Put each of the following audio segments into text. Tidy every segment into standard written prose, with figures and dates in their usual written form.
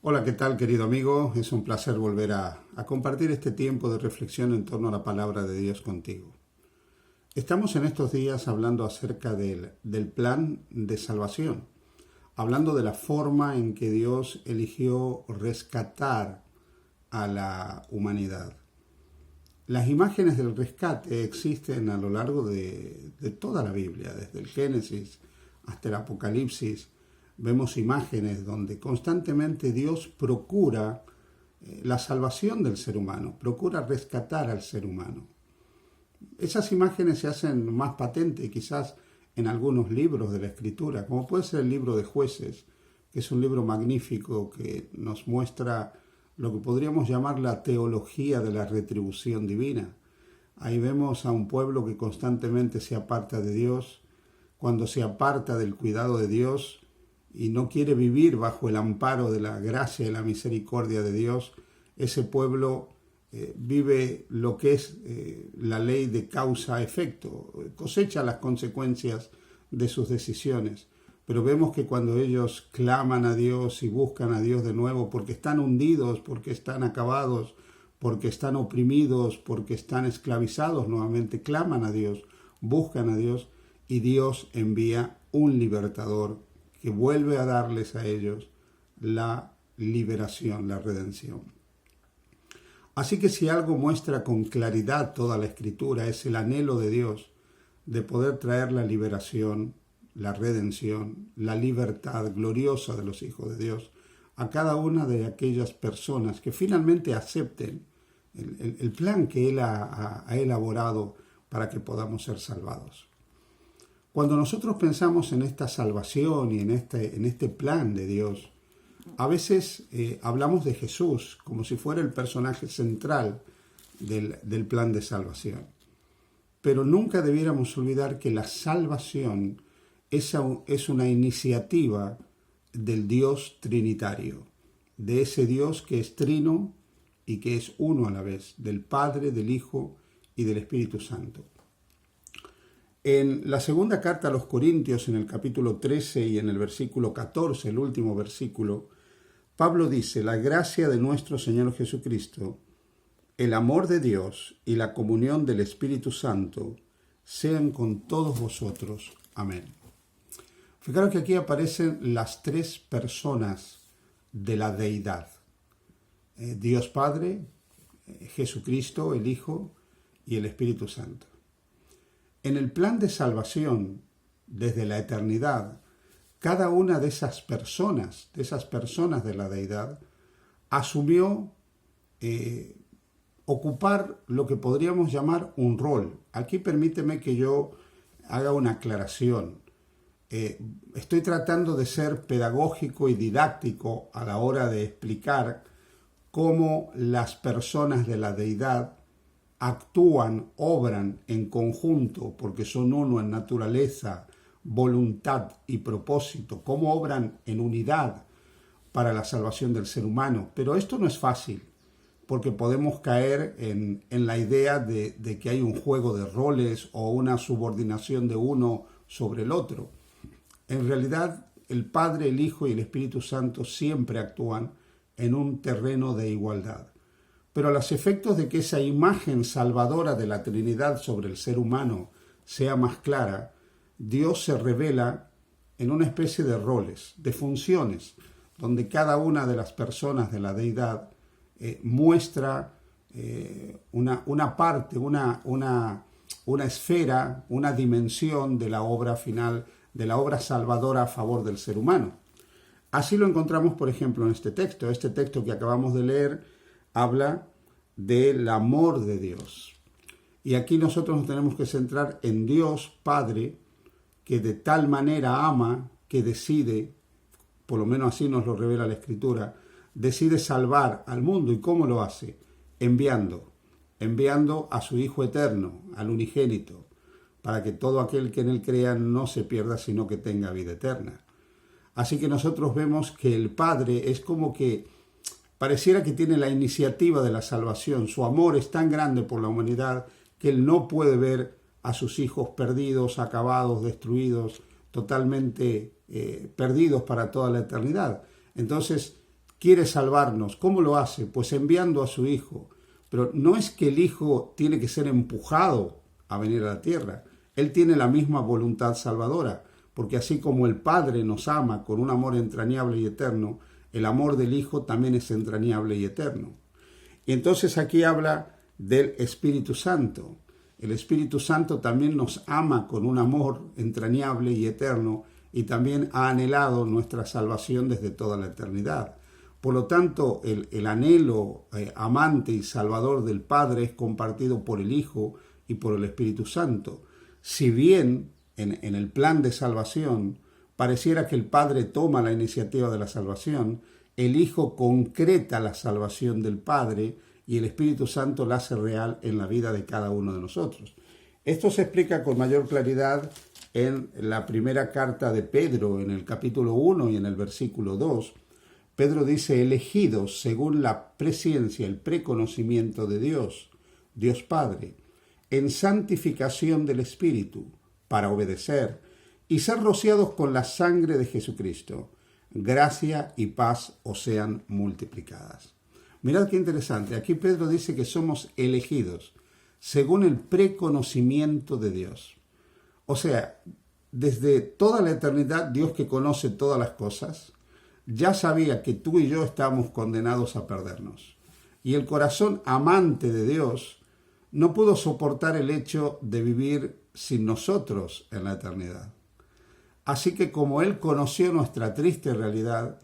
Hola, ¿qué tal, querido amigo? Es un placer volver a compartir este tiempo de reflexión en torno a la palabra de Dios contigo. Estamos en estos días hablando acerca del plan de salvación, hablando de la forma en que Dios eligió rescatar a la humanidad. Las imágenes del rescate existen a lo largo de toda la Biblia, desde el Génesis hasta el Apocalipsis. Vemos imágenes donde constantemente Dios procura la salvación del ser humano, procura rescatar al ser humano. Esas imágenes se hacen más patentes quizás en algunos libros de la Escritura, como puede ser el libro de Jueces, que es un libro magnífico que nos muestra lo que podríamos llamar la teología de la retribución divina. Ahí vemos a un pueblo que constantemente se aparta de Dios. Cuando se aparta del cuidado de Dios y no quiere vivir bajo el amparo de la gracia y la misericordia de Dios, ese pueblo vive lo que es la ley de causa-efecto, cosecha las consecuencias de sus decisiones. Pero vemos que cuando ellos claman a Dios y buscan a Dios de nuevo porque están hundidos, porque están acabados, porque están oprimidos, porque están esclavizados, nuevamente claman a Dios, buscan a Dios y Dios envía un libertador que vuelve a darles a ellos la liberación, la redención. Así que si algo muestra con claridad toda la Escritura es el anhelo de Dios de poder traer la liberación, la redención, la libertad gloriosa de los hijos de Dios a cada una de aquellas personas que finalmente acepten el plan que Él ha elaborado para que podamos ser salvados. Cuando nosotros pensamos en esta salvación y en este plan de Dios, a veces hablamos de Jesús como si fuera el personaje central del plan de salvación. Pero nunca debiéramos olvidar que la salvación es una iniciativa del Dios trinitario, de ese Dios que es trino y que es uno a la vez, del Padre, del Hijo y del Espíritu Santo. En la segunda carta a los Corintios, en el capítulo 13 y en el versículo 14, el último versículo, Pablo dice: la gracia de nuestro Señor Jesucristo, el amor de Dios y la comunión del Espíritu Santo sean con todos vosotros. Amén. Fijaros que aquí aparecen las tres personas de la deidad. Dios Padre, Jesucristo, el Hijo y el Espíritu Santo. En el plan de salvación, desde la eternidad, cada una de esas personas de la deidad, asumió ocupar lo que podríamos llamar un rol. Aquí permíteme que yo haga una aclaración. Estoy tratando de ser pedagógico y didáctico a la hora de explicar cómo las personas de la deidad actúan, obran en conjunto, porque son uno en naturaleza, voluntad y propósito, cómo obran en unidad para la salvación del ser humano. Pero esto no es fácil, porque podemos caer en la idea de que hay un juego de roles o una subordinación de uno sobre el otro. En realidad, el Padre, el Hijo y el Espíritu Santo siempre actúan en un terreno de igualdad. Pero a los efectos de que esa imagen salvadora de la Trinidad sobre el ser humano sea más clara, Dios se revela en una especie de roles, de funciones, donde cada una de las personas de la deidad muestra una parte, una esfera, una dimensión de la obra final, de la obra salvadora a favor del ser humano. Así lo encontramos, por ejemplo, en este texto. Este texto que acabamos de leer habla del amor de Dios. Y aquí nosotros nos tenemos que centrar en Dios Padre, que de tal manera ama, que decide, por lo menos así nos lo revela la Escritura, decide salvar al mundo. ¿Y cómo lo hace? Enviando a su Hijo eterno, al unigénito, para que todo aquel que en él crea no se pierda, sino que tenga vida eterna. Así que nosotros vemos que el Padre es como que pareciera que tiene la iniciativa de la salvación. Su amor es tan grande por la humanidad que Él no puede ver a sus hijos perdidos, acabados, destruidos, totalmente perdidos para toda la eternidad. Entonces, quiere salvarnos. ¿Cómo lo hace? Pues enviando a su Hijo. Pero no es que el Hijo tiene que ser empujado a venir a la tierra. Él tiene la misma voluntad salvadora, porque así como el Padre nos ama con un amor entrañable y eterno, el amor del Hijo también es entrañable y eterno. Y entonces aquí habla del Espíritu Santo. El Espíritu Santo también nos ama con un amor entrañable y eterno y también ha anhelado nuestra salvación desde toda la eternidad. Por lo tanto, el anhelo amante y salvador del Padre es compartido por el Hijo y por el Espíritu Santo. Si bien en el plan de salvación pareciera que el Padre toma la iniciativa de la salvación, el Hijo concreta la salvación del Padre y el Espíritu Santo la hace real en la vida de cada uno de nosotros. Esto se explica con mayor claridad en la primera carta de Pedro, en el capítulo 1 y en el versículo 2. Pedro dice, elegidos según la presciencia, el preconocimiento de Dios, Dios Padre, en santificación del Espíritu, para obedecer y ser rociados con la sangre de Jesucristo. Gracia y paz os sean multiplicadas. Mirad qué interesante. Aquí Pedro dice que somos elegidos según el preconocimiento de Dios. O sea, desde toda la eternidad, Dios que conoce todas las cosas, ya sabía que tú y yo estábamos condenados a perdernos. Y el corazón amante de Dios no pudo soportar el hecho de vivir sin nosotros en la eternidad. Así que como Él conoció nuestra triste realidad,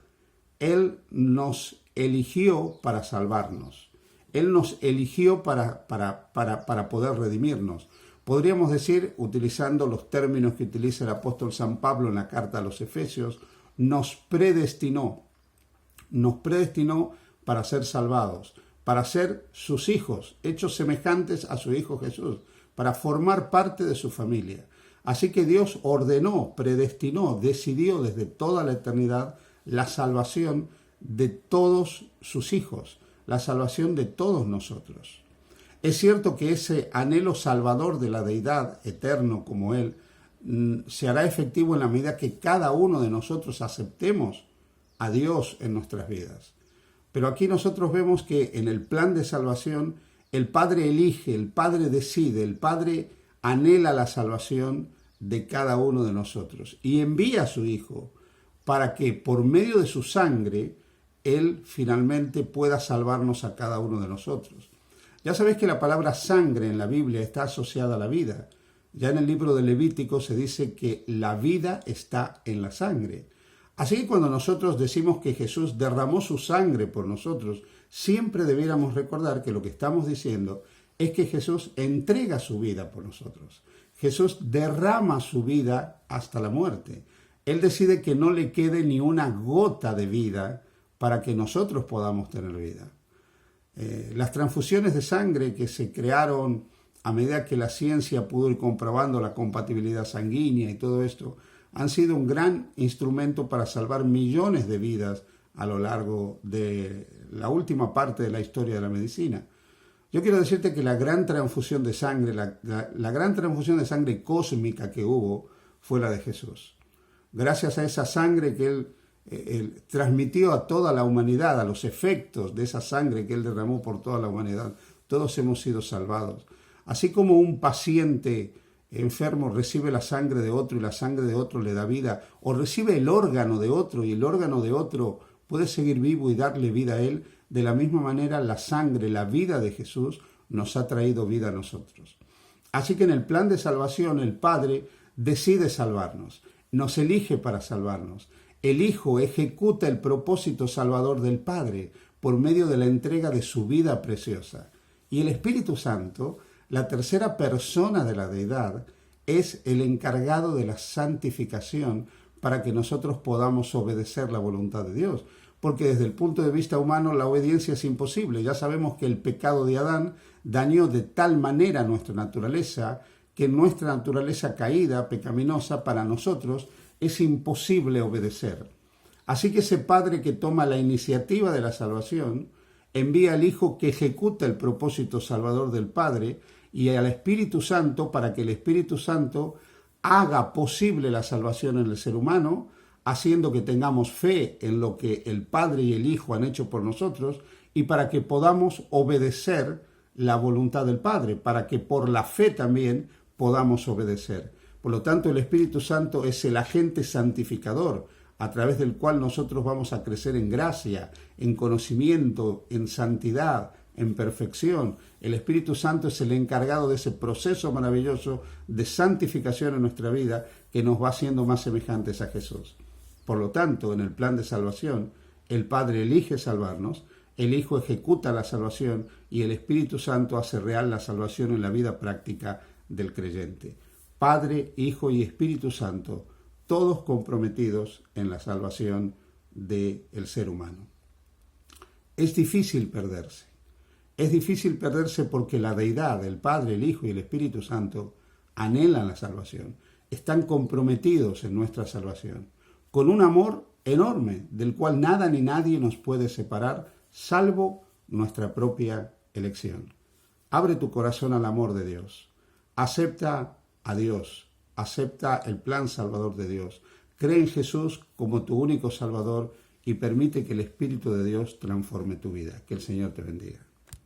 Él nos eligió para salvarnos. Él nos eligió para poder redimirnos. Podríamos decir, utilizando los términos que utiliza el apóstol San Pablo en la carta a los Efesios, nos predestinó para ser salvados, para ser sus hijos, hechos semejantes a su Hijo Jesús, para formar parte de su familia. Así que Dios ordenó, predestinó, decidió desde toda la eternidad la salvación de todos sus hijos, la salvación de todos nosotros. Es cierto que ese anhelo salvador de la deidad, eterno como Él, se hará efectivo en la medida que cada uno de nosotros aceptemos a Dios en nuestras vidas. Pero aquí nosotros vemos que en el plan de salvación el Padre elige, el Padre decide, el Padre anhela la salvación de cada uno de nosotros y envía a su Hijo para que por medio de su sangre Él finalmente pueda salvarnos a cada uno de nosotros. Ya sabéis que la palabra sangre en la Biblia está asociada a la vida. Ya en el libro de Levítico se dice que la vida está en la sangre. Así que cuando nosotros decimos que Jesús derramó su sangre por nosotros, siempre debiéramos recordar que lo que estamos diciendo es que Jesús entrega su vida por nosotros. Jesús derrama su vida hasta la muerte. Él decide que no le quede ni una gota de vida para que nosotros podamos tener vida. Las transfusiones de sangre que se crearon a medida que la ciencia pudo ir comprobando la compatibilidad sanguínea y todo esto, han sido un gran instrumento para salvar millones de vidas a lo largo de la última parte de la historia de la medicina. Yo quiero decirte que la gran transfusión de sangre, la gran transfusión de sangre cósmica que hubo fue la de Jesús. Gracias a esa sangre que Él transmitió a toda la humanidad, a los efectos de esa sangre que Él derramó por toda la humanidad, todos hemos sido salvados. Así como un paciente enfermo recibe la sangre de otro y la sangre de otro le da vida, o recibe el órgano de otro y el órgano de otro puede seguir vivo y darle vida a él, de la misma manera la sangre, la vida de Jesús nos ha traído vida a nosotros. Así que en el plan de salvación el Padre decide salvarnos, nos elige para salvarnos. El Hijo ejecuta el propósito salvador del Padre por medio de la entrega de su vida preciosa. Y el Espíritu Santo, la tercera persona de la deidad, es el encargado de la santificación para que nosotros podamos obedecer la voluntad de Dios. Porque desde el punto de vista humano la obediencia es imposible. Ya sabemos que el pecado de Adán dañó de tal manera nuestra naturaleza que nuestra naturaleza caída, pecaminosa, para nosotros es imposible obedecer. Así que ese Padre que toma la iniciativa de la salvación envía al Hijo que ejecuta el propósito salvador del Padre y al Espíritu Santo para que el Espíritu Santo haga posible la salvación en el ser humano, haciendo que tengamos fe en lo que el Padre y el Hijo han hecho por nosotros y para que podamos obedecer la voluntad del Padre, para que por la fe también podamos obedecer. Por lo tanto, el Espíritu Santo es el agente santificador a través del cual nosotros vamos a crecer en gracia, en conocimiento, en santidad, en perfección. El Espíritu Santo es el encargado de ese proceso maravilloso de santificación en nuestra vida que nos va haciendo más semejantes a Jesús. Por lo tanto, en el plan de salvación, el Padre elige salvarnos, el Hijo ejecuta la salvación y el Espíritu Santo hace real la salvación en la vida práctica del creyente. Padre, Hijo y Espíritu Santo, todos comprometidos en la salvación del ser humano. Es difícil perderse. Es difícil perderse porque la deidad, el Padre, el Hijo y el Espíritu Santo anhelan la salvación. Están comprometidos en nuestra salvación, con un amor enorme del cual nada ni nadie nos puede separar, salvo nuestra propia elección. Abre tu corazón al amor de Dios. Acepta a Dios. Acepta el plan salvador de Dios. Cree en Jesús como tu único Salvador y permite que el Espíritu de Dios transforme tu vida. Que el Señor te bendiga.